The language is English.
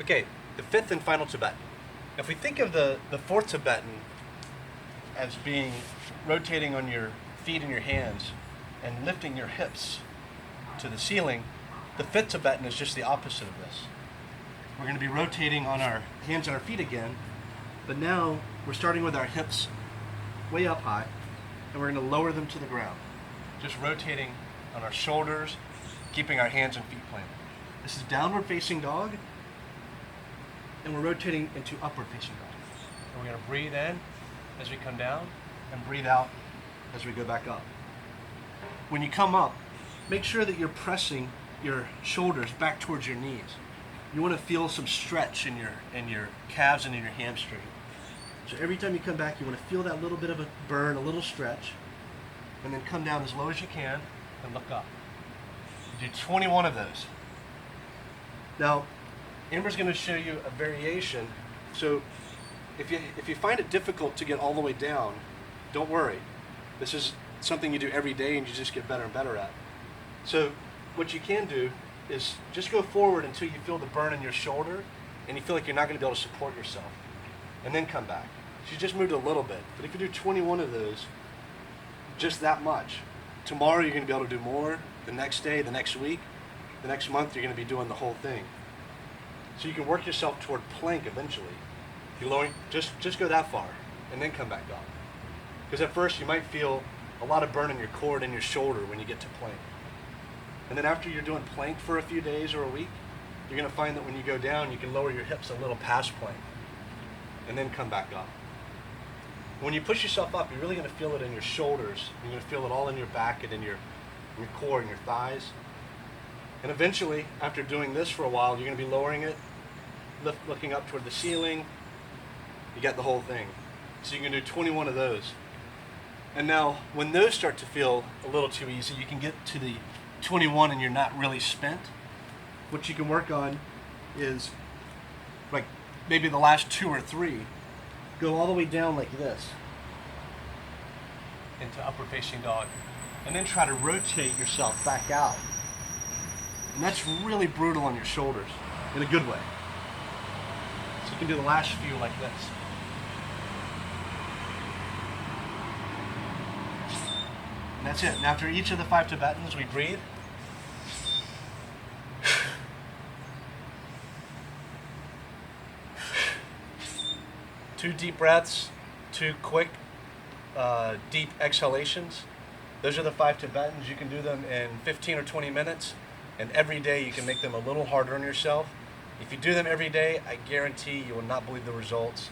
Okay, the fifth and final Tibetan. If we think of the fourth Tibetan as being rotating on your feet and your hands and lifting your hips to the ceiling, the fifth Tibetan is just the opposite of this. We're going to be rotating on our hands and our feet again, but now we're starting with our hips way up high, and we're going to lower them to the ground. Just rotating on our shoulders, keeping our hands and feet planted. This is downward facing dog, and we're rotating into upward facing dog. And we're going to breathe in as we come down and breathe out as we go back up. When you come up, make sure that you're pressing your shoulders back towards your knees. You want to feel some stretch in your calves and in your hamstring. So every time you come back, you want to feel that little bit of a burn, a little stretch, and then come down as low as you can and look up. Do 21 of those. Now, Amber's going to show you a variation. So if you find it difficult to get all the way down, don't worry. This is something you do every day and you just get better and better at. So what you can do is just go forward until you feel the burn in your shoulder and you feel like you're not going to be able to support yourself, and then come back. So you just moved a little bit, but if you do 21 of those, just that much, tomorrow you're going to be able to do more, the next day, the next week, the next month you're going to be doing the whole thing. So you can work yourself toward plank eventually. You're lowering, just go that far and then come back up. Because at first you might feel a lot of burn in your core and your shoulder when you get to plank. And then after you're doing plank for a few days or a week, you're going to find that when you go down, you can lower your hips a little past plank and then come back up. When you push yourself up, you're really going to feel it in your shoulders. You're going to feel it all in your back and in your core and your thighs. And eventually, after doing this for a while, you're going to be lowering it, looking up toward the ceiling. You got the whole thing. So you can do 21 of those. And now, when those start to feel a little too easy, you can get to the 21 and you're not really spent. What you can work on is, like maybe the last 2 or 3, go all the way down like this into upward facing dog, and then try to rotate yourself back out. And that's really brutal on your shoulders in a good way. So you can do the last few like this. And that's it. And after each of the 5 Tibetans, we breathe. Two deep breaths, 2 quick, deep exhalations. Those are the 5 Tibetans. You can do them in 15 or 20 minutes, and every day you can make them a little harder on yourself. If you do them every day, I guarantee you will not believe the results.